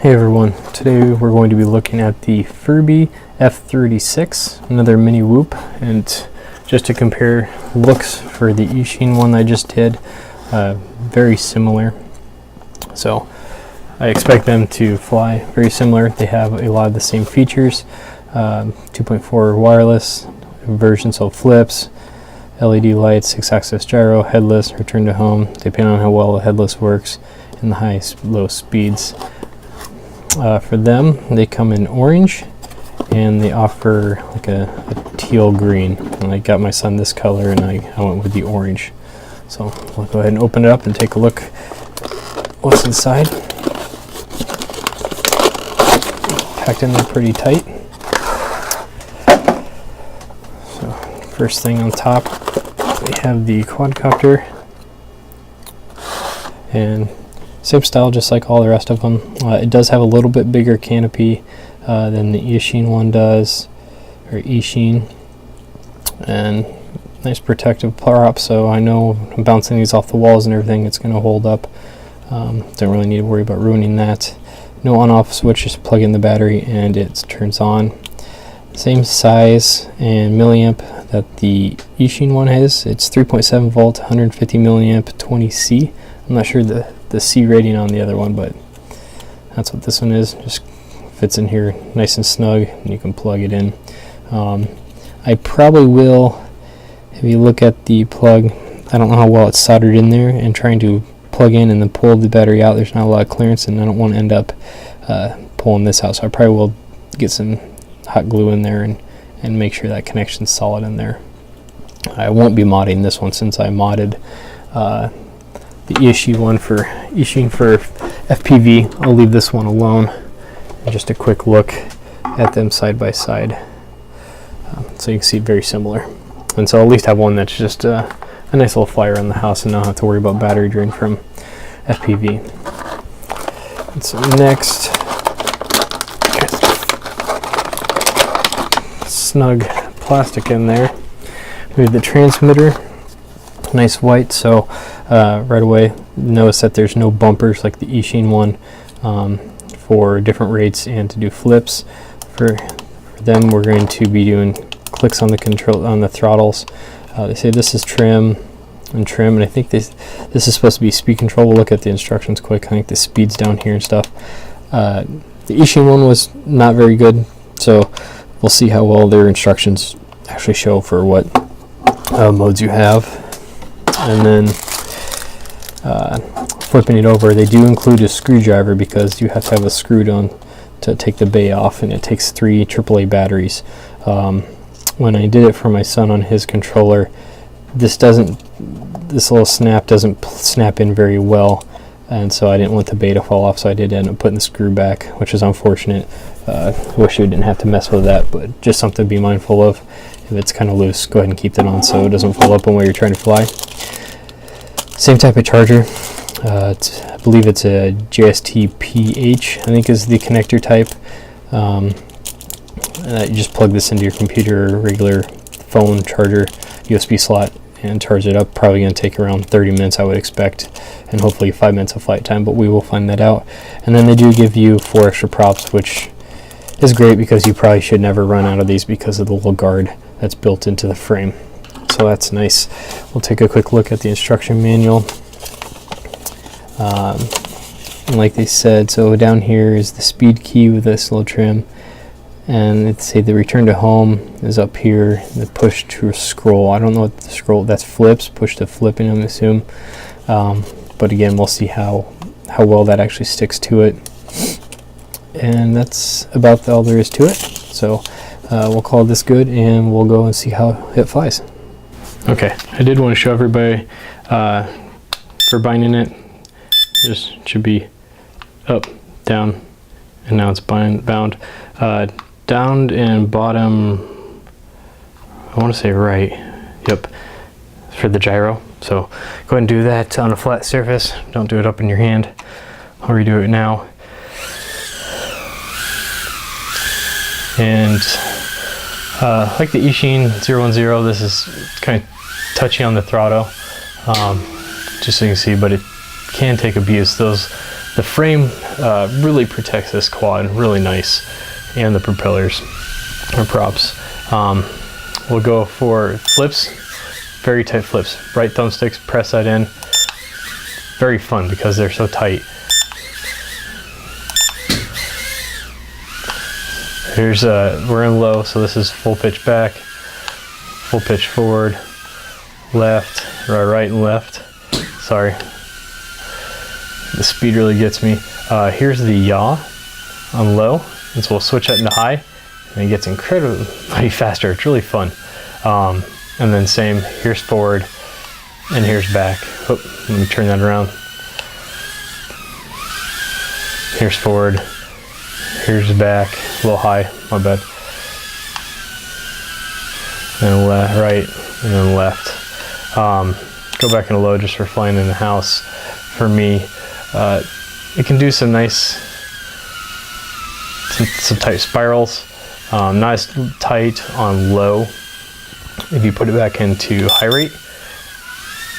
Hey everyone, today we're going to be looking at the Furibee F36, another mini whoop, and just to compare looks for the Eachine one I just did, very similar. So I expect them to fly very similar. They have a lot of the same features, 2.4 wireless version, so flips, LED lights, 6-axis gyro, headless, return to home, depending on how well the headless works, and the low speeds. For them, they come in orange, and they offer like a teal green. And I got my son this color, and I went with the orange. So we'll go ahead and open it up and take a look what's inside. Packed in there pretty tight. So first thing on top, we have the quadcopter, and same style, just like all the rest of them. It does have a little bit bigger canopy than the Eachine one does, or Eachine, and nice protective prop. So I know I'm bouncing these off the walls and everything, it's going to hold up. Don't really need to worry about ruining that. No on-off switch, just plug in the battery and it turns on. Same size and milliamp that the Eachine one has. It's 3.7 volt, 150 milliamp, 20C. I'm not sure the C rating on the other one, but that's what this one is. Just fits in here nice and snug, and you can plug it in. I probably will, if you look at the plug, I don't know how well it's soldered in there, and trying to plug in and then pull the battery out, there's not a lot of clearance, and I don't want to end up pulling this out. So I probably will get some hot glue in there and make sure that connection's solid in there. I won't be modding this one since I modded the Eachine one for FPV. I'll leave this one alone. And just a quick look at them side by side, so you can see very similar. And so I'll at least have one that's just a nice little flyer around the house and not have to worry about battery drain from FPV. And so next, snug plastic in there. We have the transmitter, nice white, so right away notice that there's no bumpers like the Eachine one for different rates and to do flips. For them, we're going to be doing clicks on the throttles. They say this is trim, and I think this is supposed to be speed control. We'll look at the instructions quick. I think the speed's down here and stuff. The Eachine one was not very good, so we'll see how well their instructions actually show for what modes you have. And then flipping it over, they do include a screwdriver because you have to have a screw down to take the bay off, and it takes 3 AAA batteries. When I did it for my son on his controller, this little snap doesn't snap in very well, and so I didn't want the bay to fall off, so I did end up putting the screw back, which is unfortunate. Wish you didn't have to mess with that, but just something to be mindful of. If it's kind of loose, go ahead and keep that on so it doesn't fall open while you're trying to fly. Same type of charger. I believe it's a JST-PH, I think is the connector type. You just plug this into your computer, regular phone charger, USB slot, and charge it up. Probably going to take around 30 minutes, I would expect, and hopefully 5 minutes of flight time, but we will find that out. And then they do give you 4 extra props, which is great because you probably should never run out of these because of the little guard that's built into the frame. So that's nice. We'll take a quick look at the instruction manual. And like they said, so down here is the speed key with this little trim, and let's say the return to home is up here. The push to scroll, I don't know what the scroll, that's flips, push to flipping, I'm assuming. But again, we'll see how well that actually sticks to it. And that's about all there is to it. So we'll call this good, and we'll go and see how it flies. Okay, I did want to show everybody for binding it. This should be up, down, and now it's bound. Down and bottom, I want to say right, yep, for the gyro. So go ahead and do that on a flat surface. Don't do it up in your hand. I'll redo it now. And like the Eachine 010, this is kind of touchy on the throttle, just so you can see, but it can take abuse. Those The frame really protects this quad, really nice, and the propellers or props. We'll go for flips, very tight flips. Right thumbsticks, press that in. Very fun because they're so tight. Here's we're in low, so this is full pitch back, full pitch forward, left, right and left. Sorry, the speed really gets me. Here's the yaw on low, and so we'll switch that into high, and it gets incredibly faster. It's really fun. And then same, here's forward, and here's back. Oh, let me turn that around. Here's forward, here's back, a little high, my bad. And right, and then left. Go back into low just for flying in the house. For me, it can do some nice, some tight spirals. Not as tight on low. If you put it back into high rate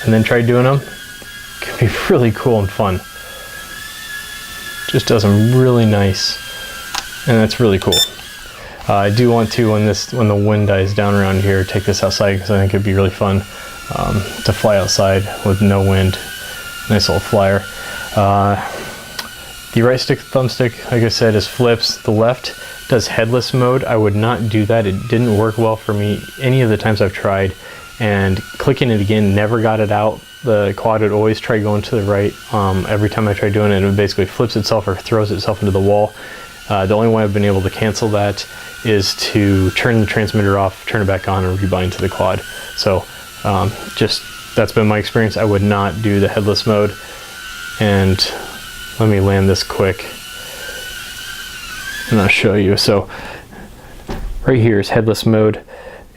and then try doing them, it can be really cool and fun. Just does them really nice, and that's really cool. I do want to, when the wind dies down around here, take this outside because I think it'd be really fun to fly outside with no wind. Nice little flyer. The right stick thumbstick, like I said, is flips. The left does headless mode. I would not do that. It didn't work well for me any of the times I've tried, and clicking it again never got it out. The quad would always try going to the right. Every time I try doing it, it basically flips itself or throws itself into the wall. The only way I've been able to cancel that is to turn the transmitter off, turn it back on, and rebind to the quad. So just that's been my experience. I would not do the headless mode. And let me land this quick and I'll show you. So right here is headless mode,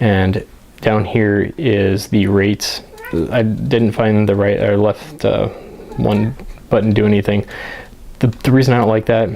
and down here is the rates. I didn't find the right or left one button do anything. The reason I don't like that,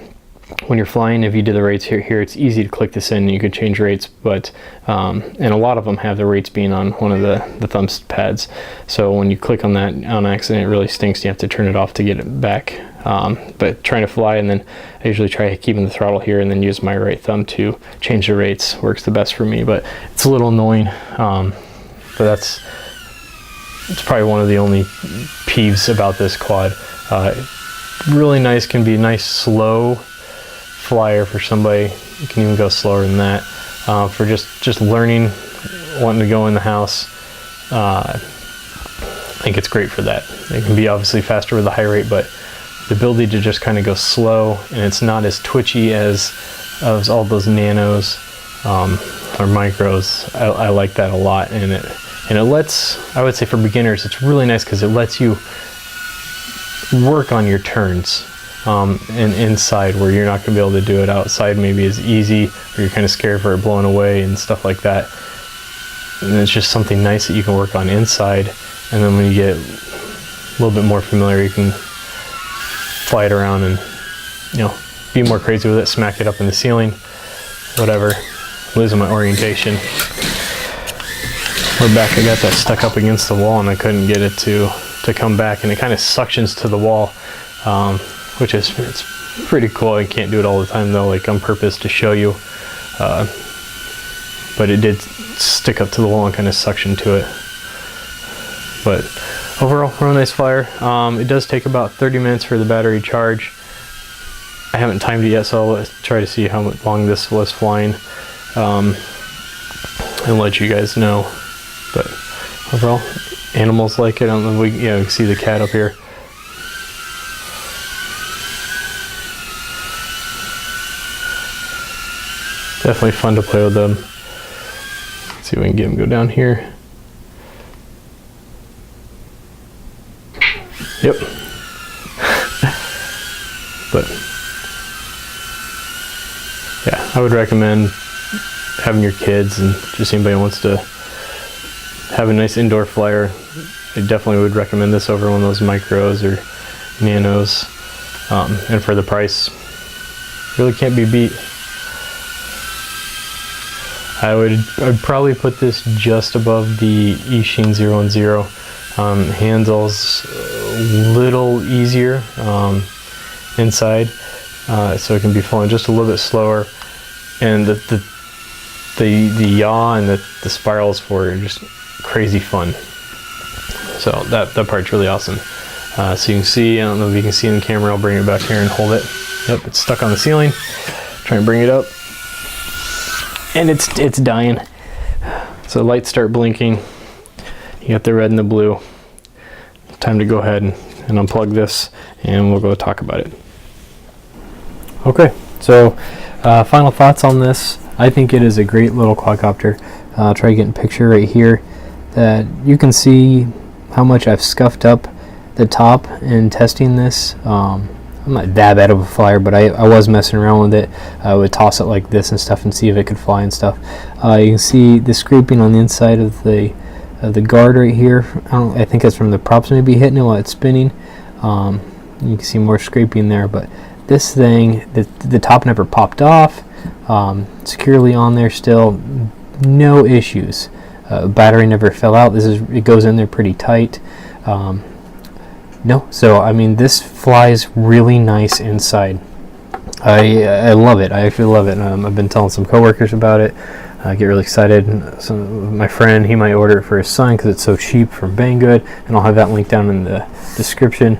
when you're flying, if you do the rates here, it's easy to click this in and you can change rates, but and a lot of them have the rates being on one of the thumb pads. So when you click on that on accident, it really stinks. You have to turn it off to get it back. But trying to fly, and then I usually try keeping the throttle here and then use my right thumb to change the rates. Works the best for me, but it's a little annoying. But it's probably one of the only peeves about this quad. Really nice, can be a nice slow flyer for somebody. You can even go slower than that. For just learning, wanting to go in the house, I think it's great for that. It can be obviously faster with the high rate, but the ability to just kind of go slow, and it's not as twitchy as all those nanos or micros. I like that a lot, and it lets, I would say for beginners, it's really nice because it lets you work on your turns and inside, where you're not going to be able to do it outside maybe as easy, or you're kind of scared for it blowing away and stuff like that. And it's just something nice that you can work on inside, and then when you get a little bit more familiar, you can fly it around and, you know, be more crazy with it, smack it up in the ceiling, whatever. Losing my orientation. We're back. I got that stuck up against the wall and I couldn't get it to come back, and it kind of suctions to the wall, which is, it's pretty cool. I can't do it all the time though, like on purpose to show you, but it did stick up to the wall and kind of suction to it. But overall, real nice flyer. It does take about 30 minutes for the battery charge. I haven't timed it yet, so I'll try to see how long this was flying and let you guys know. But overall, animals like it. I don't know if you can see the cat up here. Definitely fun to play with them. Let's see if we can get him to go down here. Yep. But yeah, I would recommend having your kids and just anybody who wants to have a nice indoor flyer. I definitely would recommend this over one of those micros or nanos, and for the price, really can't be beat. I'd probably put this just above the Eachine 010. Handles a little easier, inside, so it can be flown just a little bit slower. And the yaw and the spirals for it are just crazy fun. So that part's really awesome. So you can see, I don't know if you can see in the camera, I'll bring it back here and hold it. Yep, it's stuck on the ceiling. Try and bring it up. And it's dying. So the lights start blinking. You got the red and the blue. Time to go ahead and unplug this, and we'll go talk about it. Okay, so final thoughts on this. I think it is a great little quadcopter. I'll try getting a picture right here that you can see how much I've scuffed up the top in testing this. I'm not that bad of a flyer, but I was messing around with it. I would toss it like this and stuff and see if it could fly and stuff. You can see the scraping on the inside of the guard right here. I think that's from the props maybe hitting it while it's spinning. You can see more scraping there, but this thing, the top never popped off. Securely on there still, no issues. Battery never fell out. It goes in there pretty tight. No, so I mean, this flies really nice inside. I love it. I actually love it. I've been telling some coworkers about it. I get really excited. So my friend, he might order it for his son because it's so cheap from Banggood, and I'll have that link down in the description.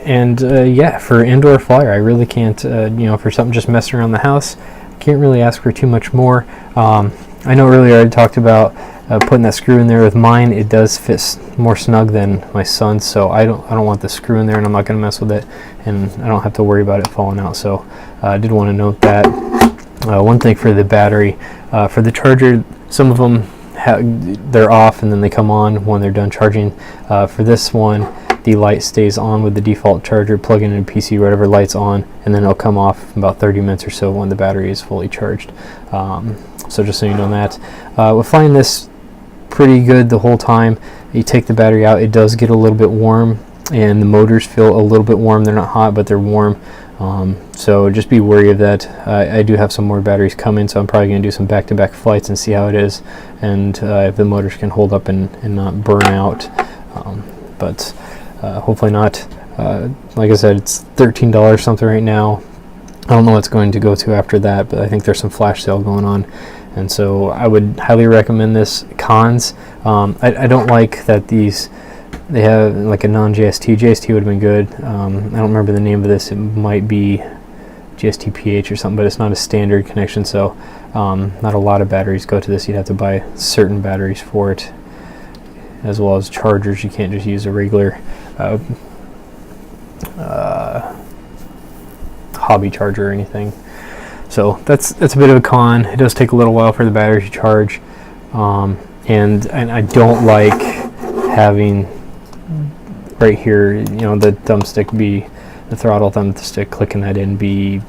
And yeah, for indoor flyer, I really can't, for something just messing around the house, can't really ask for too much more. I know earlier I talked about putting that screw in there. With mine, it does fit more snug than my son's, so I don't want the screw in there, and I'm not going to mess with it, and I don't have to worry about it falling out. So I did want to note that. One thing for the battery, for the charger, some of them they're off and then they come on when they're done charging. For this one, the light stays on with the default charger. Plug in a PC, whatever light's on, and then it'll come off in about 30 minutes or so when the battery is fully charged. So just so you know that. We'll find this pretty good the whole time. You take the battery out, it does get a little bit warm, and the motors feel a little bit warm. They're not hot, but they're warm. So just be wary of that. I do have some more batteries coming, so I'm probably going to do some back-to-back flights and see how it is, and if the motors can hold up and not burn out. But hopefully not. Like I said, it's $13 something right now. I don't know what's going to go to after that, but I think there's some flash sale going on, and so I would highly recommend this. Cons, I don't like that they have like a non-JST. JST would have been good. I don't remember the name of this. It might be JST PH or something, but it's not a standard connection, so not a lot of batteries go to this. You'd have to buy certain batteries for it, as well as chargers. You can't just use a regular hobby charger or anything. So that's a bit of a con. It does take a little while for the battery to charge, and I don't like having right here, the thumbstick be the throttle thumbstick, clicking that in be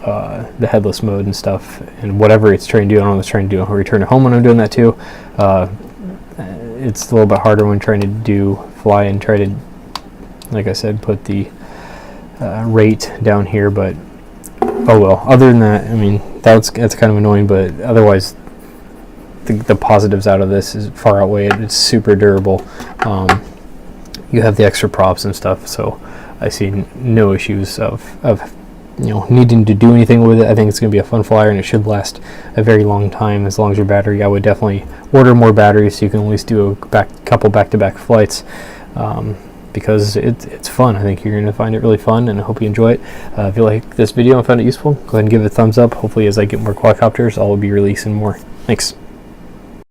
the headless mode and stuff, and whatever it's trying to do. I don't know what it's trying to do. I'll return to home when I'm doing that too. It's a little bit harder when trying to do fly and try to, like I said, put the rate down here, but oh well. Other than that, I mean, that's kind of annoying, but otherwise the positives out of this is far outweigh it. It's super durable. You have the extra props and stuff, so I see no issues of needing to do anything with it. I think it's going to be a fun flyer, and it should last a very long time as long as your battery. I would definitely order more batteries so you can at least do a couple back-to-back flights, because it's fun. I think you're going to find it really fun, and I hope you enjoy it. If you like this video and found it useful, go ahead and give it a thumbs up. Hopefully, as I get more quadcopters, I'll be releasing more. Thanks.